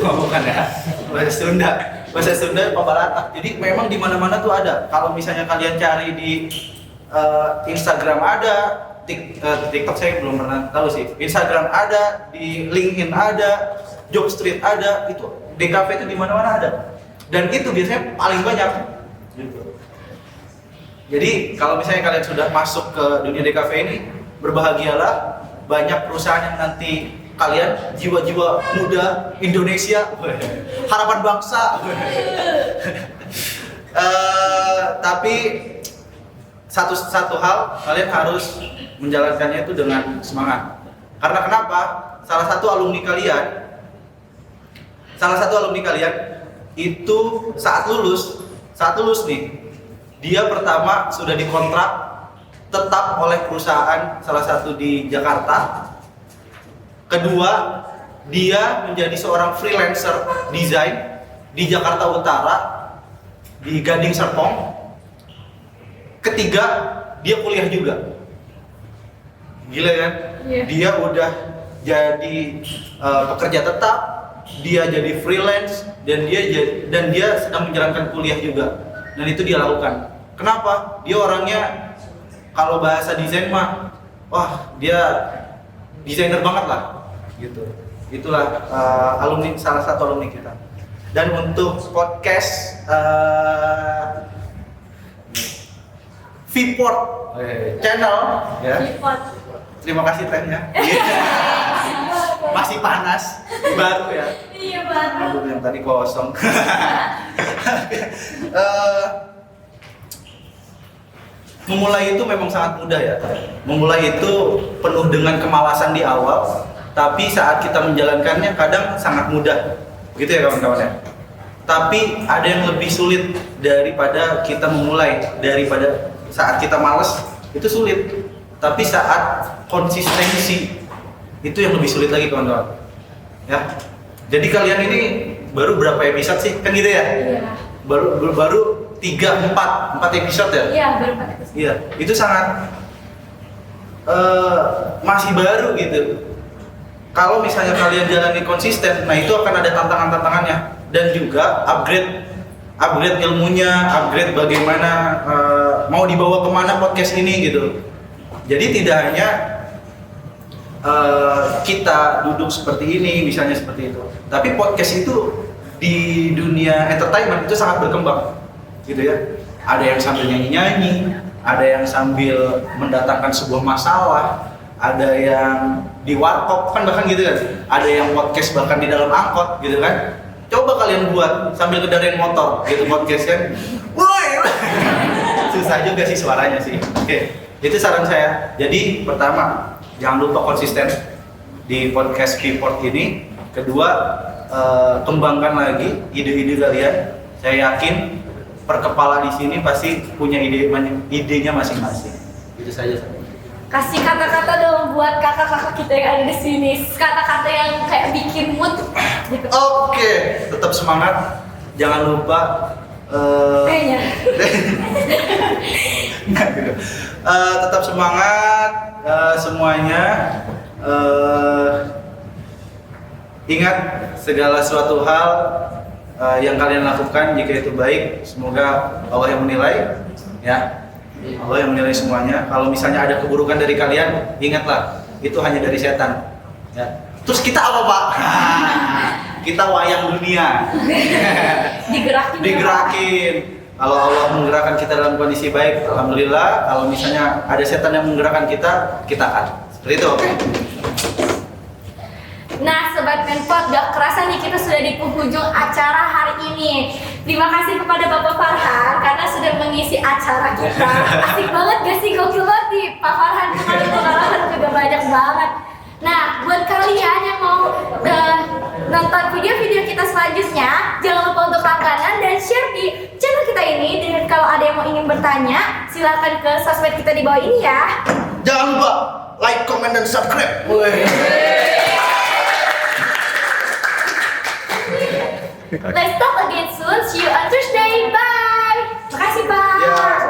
Bukan ya, bahasa Sunda pabalata. Jadi memang di mana-mana tuh ada. Kalau misalnya kalian cari di Instagram ada, TikTok saya belum pernah tahu sih. Instagram ada, di LinkedIn ada, Jobstreet ada, itu DKV itu di mana-mana ada. Dan itu biasanya paling banyak. Gitu. Jadi kalau misalnya kalian sudah masuk ke dunia DKV ini, berbahagialah, banyak perusahaan yang nanti kalian jiwa-jiwa muda Indonesia, harapan bangsa. Tapi satu hal kalian harus menjalankannya itu dengan semangat. Karena kenapa? Salah satu alumni kalian itu saat lulus nih, dia pertama sudah dikontrak tetap oleh perusahaan salah satu di Jakarta. Kedua, dia menjadi seorang freelancer desain di Jakarta Utara, di Gading Serpong. Ketiga, dia kuliah juga. Gila kan? Yeah. Dia udah jadi pekerja tetap, dia jadi freelance, dan dia sedang menjalankan kuliah juga. Dan itu dia lakukan. Kenapa? Dia orangnya kalau bahasa desain mah, wah dia desainer banget lah. Gitu. Itulah salah satu alumni kita. Dan untuk podcast Vport channel ya. Terima kasih trennya. Masih panas, baru ya. Iya baru. Yang tadi kosong. Memulai itu memang sangat mudah ya. Memulai itu penuh dengan kemalasan di awal, tapi saat kita menjalankannya kadang sangat mudah. Begitu ya kawan-kawan ya. Tapi ada yang lebih sulit daripada kita memulai, daripada saat kita malas itu sulit, tapi saat konsistensi itu yang lebih sulit lagi kawan-kawan. Ya, jadi kalian ini baru berapa episode sih? Kan gitu ya? Iya. Baru 4 episode ya? Iya, baru 4 episode. Iya, itu sangat masih baru gitu. Kalau misalnya kalian jalani konsisten, nah itu akan ada tantangan-tantangannya dan juga upgrade ilmunya, upgrade bagaimana mau dibawa kemana podcast ini gitu. Jadi tidak hanya kita duduk seperti ini, misalnya seperti itu. Tapi podcast itu di dunia entertainment itu sangat berkembang, gitu ya. Ada yang sambil nyanyi-nyanyi, ada yang sambil mendatangkan sebuah masalah, ada yang di warkop kan bahkan gitu kan. Ada yang podcast bahkan di dalam angkot gitu kan. Coba kalian buat sambil kendaraan motor gitu podcast kan. Woi. Susah juga sih suaranya sih. Oke. Itu saran saya. Jadi pertama, jangan lupa konsisten di podcast Vport ini. Kedua, kembangkan lagi ide-ide kalian. Saya yakin per kepala di sini pasti punya idenya masing-masing. Itu saja. Kasih kata-kata dong buat kakak-kakak kita yang ada di sini. Kata-kata yang kayak bikin mood gitu. Oke, tetap semangat. Jangan lupa kayaknya. Tetap semangat semuanya. Ingat segala suatu hal yang kalian lakukan jika itu baik, semoga Allah yang menilai, ya. Allah yang menilai semuanya. Kalau misalnya ada keburukan dari kalian, ingatlah itu hanya dari setan. Ya. Terus kita apa Pak? Kita wayang dunia. Digerakin. Kalau Allah menggerakkan kita dalam kondisi baik, alhamdulillah. Kalau misalnya ada setan yang menggerakkan kita akan. Seperti itu. Nah, Sobat Menpot, gak kerasa nih kita sudah di penghujung acara hari ini. Terima kasih kepada Bapak Farhan karena sudah mengisi acara kita. Asik banget gak sih? Gokil banget nih. Pak Farhan kemarin pengalaman juga banyak banget. Nah, buat kalian yang mau nonton video-video kita selanjutnya, jangan lupa untuk langganan dan share di channel kita ini. Dan kalau ada yang mau ingin bertanya, silakan ke sosmed kita di bawah ini ya. Jangan lupa like, comment, dan subscribe. Let's talk again soon. See you on Thursday. Bye. Makasih, Pak. Ya.